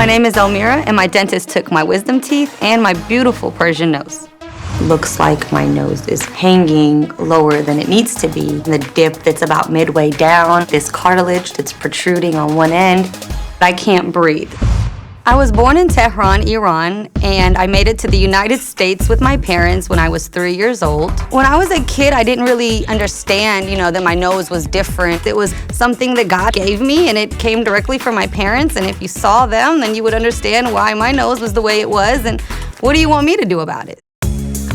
My name is Elmira, and my dentist took my wisdom teeth and my beautiful Persian nose. Looks like my nose is hanging lower than it needs to be. The dip that's about midway down, this cartilage that's protruding on one end. I can't breathe. I was born in Tehran, Iran, and I made it to the United States with my parents when I was 3 years old. When I was a kid, I didn't really understand, that my nose was different. It was something that God gave me, and it came directly from my parents, and if you saw them, then you would understand why my nose was the way it was, and what do you want me to do about it?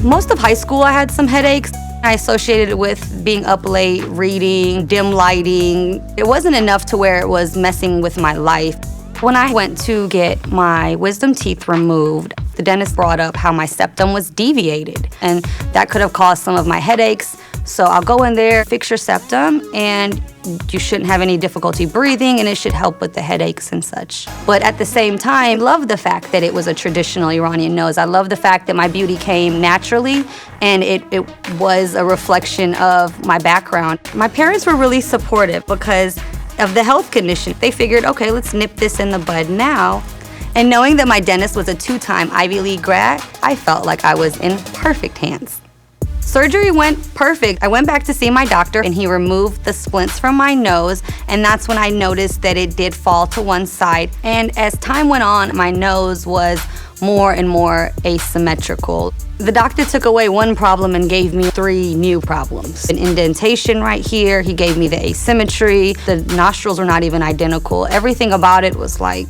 Most of high school, I had some headaches. I associated it with being up late, reading, dim lighting. It wasn't enough to where it was messing with my life. When I went to get my wisdom teeth removed, the dentist brought up how my septum was deviated, and that could have caused some of my headaches. So I'll go in there, fix your septum, and you shouldn't have any difficulty breathing, and it should help with the headaches and such. But at the same time, I love the fact that it was a traditional Iranian nose. I love the fact that my beauty came naturally, and it was a reflection of my background. My parents were really supportive because of the health condition. They figured, okay, let's nip this in the bud now. And knowing that my dentist was a 2-time Ivy League grad, I felt like I was in perfect hands. Surgery went perfect. I went back to see my doctor and he removed the splints from my nose, and that's when I noticed that it did fall to one side. And as time went on, my nose was more and more asymmetrical. The doctor took away one problem and gave me 3 new problems. An indentation right here, he gave me the asymmetry, the nostrils were not even identical. Everything about it was like,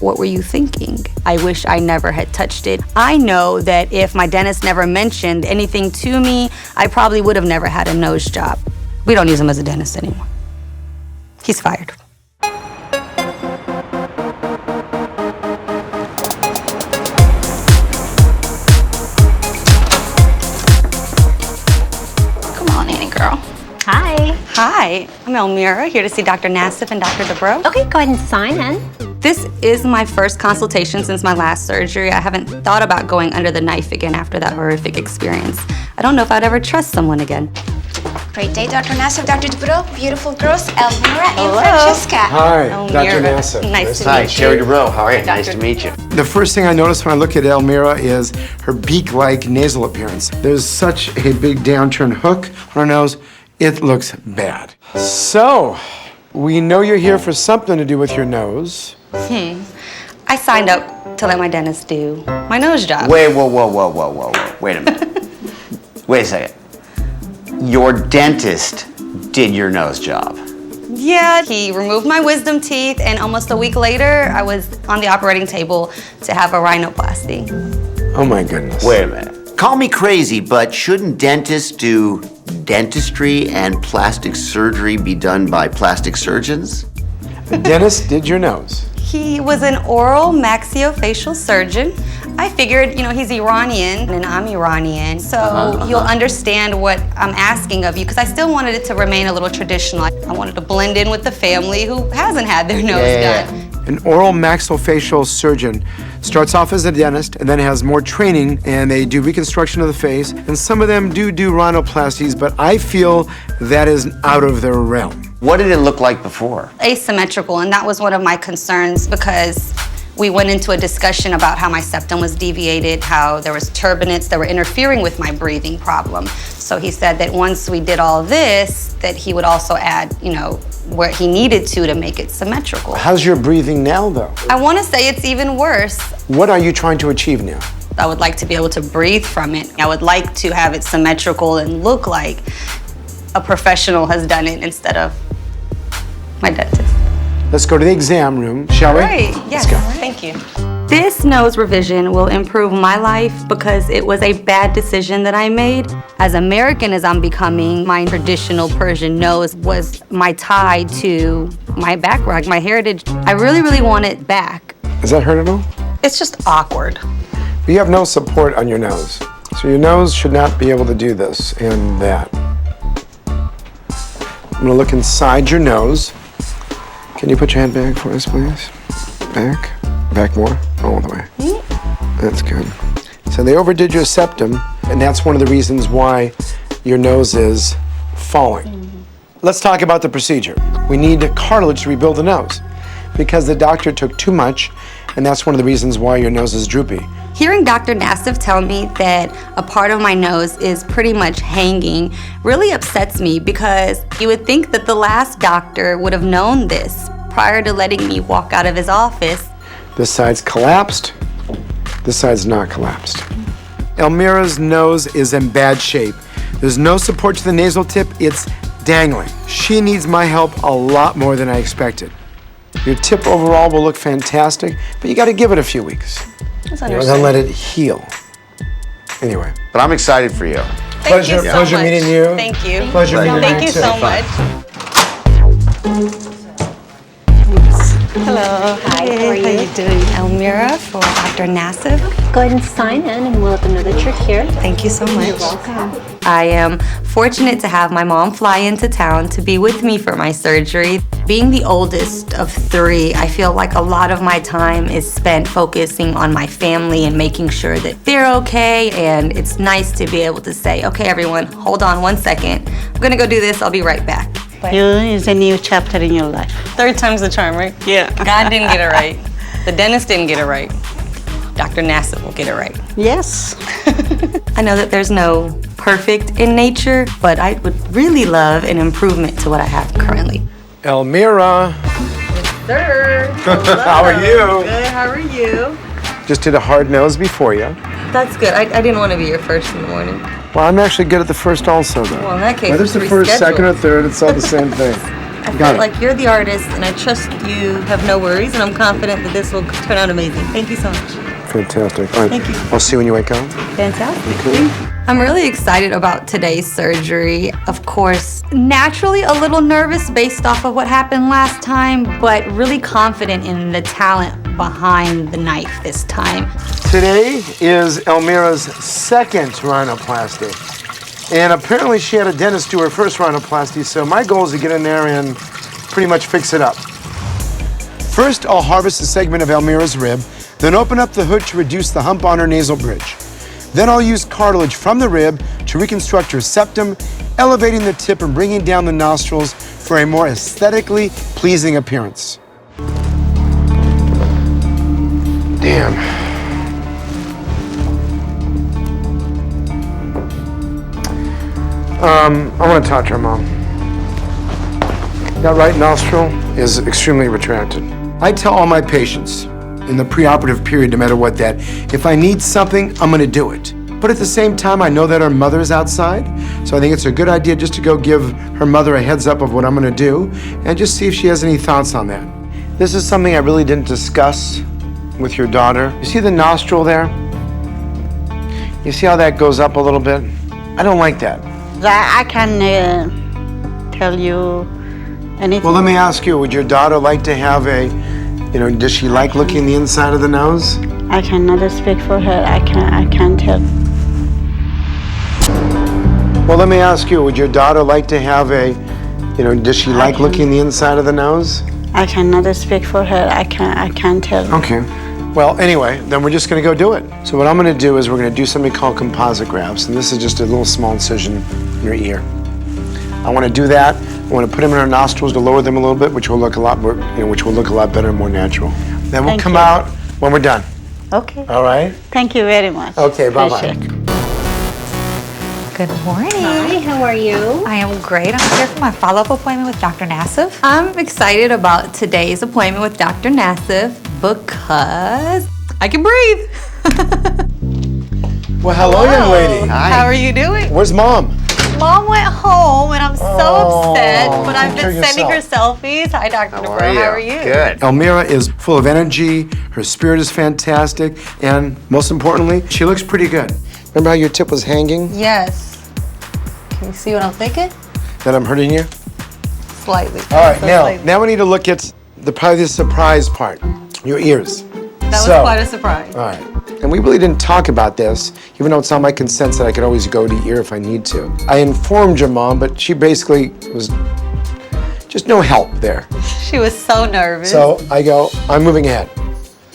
what were you thinking? I wish I never had touched it. I know that if my dentist never mentioned anything to me, I probably would have never had a nose job. We don't use him as a dentist anymore. He's fired. Hi. Hi, I'm Elmira, here to see Dr. Nassif and Dr. Dubrow. Okay, go ahead and sign in. This is my first consultation since my last surgery. I haven't thought about going under the knife again after that horrific experience. I don't know if I'd ever trust someone again. Great day, Dr. Nassif, Dr. Dubrow, beautiful girls, Elmira and Hello. Francesca. Hi, Elmira. Dr. Nassif. Nice to Hi, meet Sherry you. Dubrow. How are you? Nice to meet you. The first thing I notice when I look at Elmira is her beak-like nasal appearance. There's such a big downturn hook on her nose. It looks bad. So, we know you're here for something to do with your nose. I signed up to let my dentist do my nose job. Wait, whoa. Wait a minute. Wait a second. Your dentist did your nose job. Yeah, he removed my wisdom teeth, and almost a week later, I was on the operating table to have a rhinoplasty. Oh my goodness. Wait a minute. Call me crazy, but shouldn't dentists do dentistry and plastic surgery be done by plastic surgeons? The dentist did your nose. He was an oral maxillofacial surgeon. I figured, he's Iranian and I'm Iranian, so you'll understand what I'm asking of you, because I still wanted it to remain a little traditional. I wanted to blend in with the family who hasn't had their nose done. An oral maxillofacial surgeon starts off as a dentist and then has more training, and they do reconstruction of the face, and some of them do rhinoplasties, but I feel that is out of their realm. What did it look like before? Asymmetrical, and that was one of my concerns because we went into a discussion about how my septum was deviated, how there was turbinates that were interfering with my breathing problem. So he said that once we did all this, that he would also add, where he needed to make it symmetrical. How's your breathing now, though? I want to say it's even worse. What are you trying to achieve now? I would like to be able to breathe from it. I would like to have it symmetrical and look like a professional has done it instead of my dentist. Let's go to the exam room, shall we? Right, yes, Let's go. thank you. This nose revision will improve my life because it was a bad decision that I made. As American as I'm becoming, my traditional Persian nose was my tie to my background, my heritage. I really want it back. Does that hurt at all? It's just awkward. You have no support on your nose. So your nose should not be able to do this and that. I'm gonna look inside your nose. Can you put your hand back for us, please? Back? Back more? All the way. That's good. So they overdid your septum, and that's one of the reasons why your nose is falling. Let's talk about the procedure. We need cartilage to rebuild the nose because the doctor took too much and that's one of the reasons why your nose is droopy. Hearing Dr. Nassif tell me that a part of my nose is pretty much hanging really upsets me, because you would think that the last doctor would have known this prior to letting me walk out of his office. This side's collapsed, this side's not collapsed. Elmira's nose is in bad shape. There's no support to the nasal tip, it's dangling. She needs my help a lot more than I expected. Your tip overall will look fantastic, but you gotta give it a few weeks. And then let it heal. Anyway. But I'm excited for you. Pleasure meeting you. Thank you. Pleasure meeting you. Thank you so much. Hello. Hi, how are you? How you doing? Elmira for Dr. Nassif. Go ahead and sign in and we'll let them know that you're here. Thank you so much. You're welcome. I am fortunate to have my mom fly into town to be with me for my surgery. Being the oldest of 3, I feel like a lot of my time is spent focusing on my family and making sure that they're okay, and it's nice to be able to say, okay, everyone, hold on 1 second. I'm gonna go do this, I'll be right back. You is a new chapter in your life. 3rd time's the charm, right? Yeah. God didn't get it right. The dentist didn't get it right. Dr. Nassif will get it right. Yes. I know that there's no perfect in nature, but I would really love an improvement to what I have currently. Elmira. Sir. How are you? Good, how are you? Just did a hard nose before you. That's good. I didn't want to be your first in the morning. Well, I'm actually good at the first also, though. Well, in that case, whether it's the it's first, rescheduled. second, or third, it's all the same thing. I feel like you're the artist, and I trust you have no worries, and I'm confident that this will turn out amazing. Thank you so much. Fantastic. All right. Thank you. I'll see you when you wake up. Fantastic. I'm really excited about today's surgery. Of course, naturally a little nervous based off of what happened last time, but really confident in the talent behind the knife this time. Today is Elmira's 2nd rhinoplasty. And apparently she had a dentist do her first rhinoplasty, so my goal is to get in there and pretty much fix it up. First, I'll harvest a segment of Elmira's rib, then open up the hood to reduce the hump on her nasal bridge. Then I'll use cartilage from the rib to reconstruct her septum, elevating the tip and bringing down the nostrils for a more aesthetically pleasing appearance. Damn. I want to talk to her mom. That right nostril is extremely retracted. I tell all my patients in the preoperative period, no matter what, that if I need something, I'm gonna do it. But at the same time, I know that her mother's outside, so I think it's a good idea just to go give her mother a heads up of what I'm gonna do and just see if she has any thoughts on that. This is something I really didn't discuss with your daughter. You see the nostril there? You see how that goes up a little bit? I don't like that. I can tell you anything. Well, let me ask you, would your daughter like to have a, does she like looking the inside of the nose? I cannot speak for her. I can't tell. Well, let me ask you, would your daughter like to have a, does she like looking the inside of the nose? I cannot speak for her. I can't tell. Okay. Well, anyway, then we're just gonna go do it. So what I'm gonna do is we're gonna do something called composite grafts, and this is just a little small incision in your ear. I wanna do that. I wanna put them in our nostrils to lower them a little bit, which will look a lot more, which will look a lot better and more natural. Then we'll come out when we're done. Okay. All right? Thank you very much. Okay, bye-bye. Appreciate it. Good morning. Hi, how are you? I am great. I'm here for my follow-up appointment with Dr. Nassif. I'm excited about today's appointment with Dr. Nassif because I can breathe. Well, hello, young lady. How are you doing? Where's Mom? Mom went home and I'm so upset, but I've take care been of sending her yourself. selfies. Hi, Dr. Dubrow. How are you? Good. Elmira is full of energy, her spirit is fantastic, and most importantly, she looks pretty good. Remember how your tip was hanging? Yes. Can you see what I'm thinking? That I'm hurting you? Slightly. All right, now we need to look at probably the surprise part, your ears. That was quite a surprise. All right, and we really didn't talk about this, even though it's on my consent that I could always go to ear if I need to. I informed your mom, but she basically was just no help there. She was so nervous. So I go, I'm moving ahead.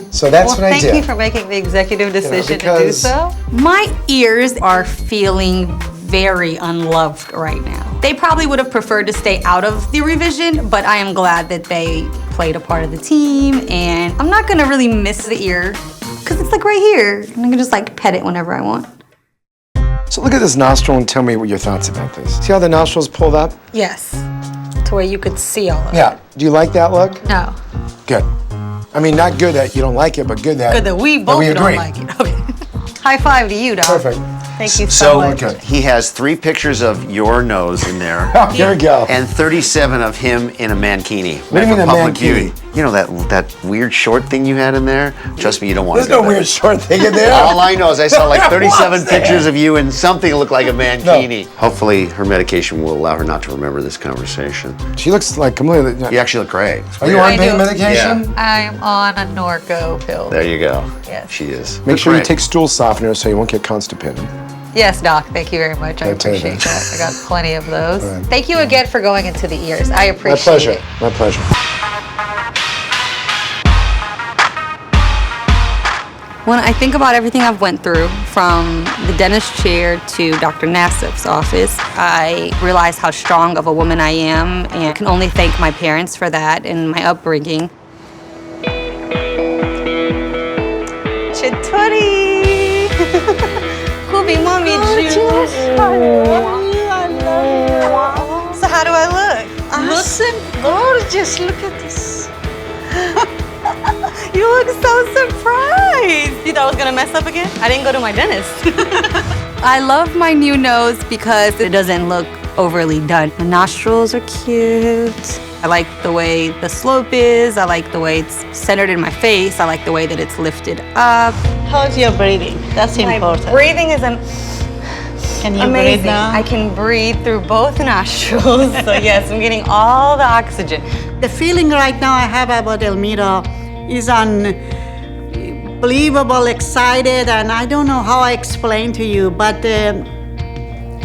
So that's what I did. Thank you for making the executive decision to do because- so. My ears are feeling very unloved right now. They probably would have preferred to stay out of the revision, but I am glad that they played a part of the team, and I'm not gonna really miss the ear, because it's like right here, and I can just like pet it whenever I want. So look at this nostril and tell me what your thoughts about this. See how the nostril's pulled up? Yes. To where you could see all of it. Yeah. Do you like that look? No. Good. I mean, not good that you don't like it, but good that, Good that we both agree. don't like it. Okay. High five to you, Doc. Perfect. Thank you So much. Okay. he has 3 pictures of your nose in there. Oh, here we go. And 37 of him in a mankini. What do you mean a Public mankini? Beauty. You know that weird short thing you had in there? Trust me, you don't want There's to go no there. weird short thing in there. All I know is I saw like No, 37 what's pictures that? of you in something that looked like a mankini. Hopefully her medication will allow her not to remember this conversation. She looks like completely. You actually look great. Are you on I pain do. medication? I'm on a Norco pill. There you go. Yes. She is. Make sure you Great. take stool softener so you won't get constipated. Yes, Doc. Thank you very much. I My pleasure. appreciate that. I got plenty of those. All right. Thank you again for going into the ears. I My appreciate pleasure. it. My pleasure. When I think about everything I've went through, from the dentist chair to Dr. Nassif's office, I realize how strong of a woman I am, and can only thank my parents for that and my upbringing. Chituri! Kubi mommy juice. So how do I look? Awesome, gorgeous. Look at this. You look so surprised. You thought I was gonna mess up again? I didn't go to my dentist. I love my new nose because it doesn't look overly done. The nostrils are cute. I like the way the slope is. I like the way it's centered in my face. I like the way that it's lifted up. How's your breathing? That's important. Breathing is Can you amazing. breathe now? I can breathe through both nostrils. So yes, I'm getting all the oxygen. The feeling right now I have about Elmira is unbelievable, excited, and I don't know how I explain to you, but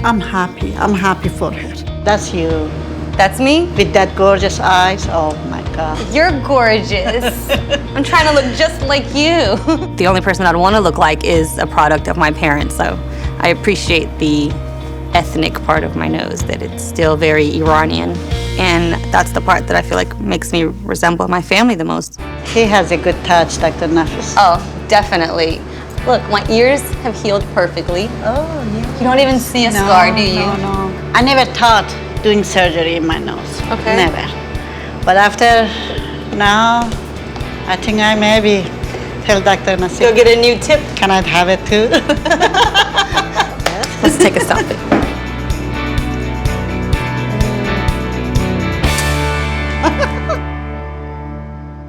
I'm happy. I'm happy for her. That's you. That's me? With that gorgeous eyes, oh my God. You're gorgeous. I'm trying to look just like you. The only person I'd want to look like is a product of my parents, so I appreciate the ethnic part of my nose, that it's still very Iranian. And that's the part that I feel like makes me resemble my family the most. He has a good touch, Dr. Nassif. Oh, definitely. Look, my ears have healed perfectly. Oh, yeah. You don't even see a scar, do you? No. I never thought doing surgery in my nose. Okay. Never. But after now, I think I maybe tell Dr. Nassif. Go get a new tip. Can I have it too? Let's take a selfie.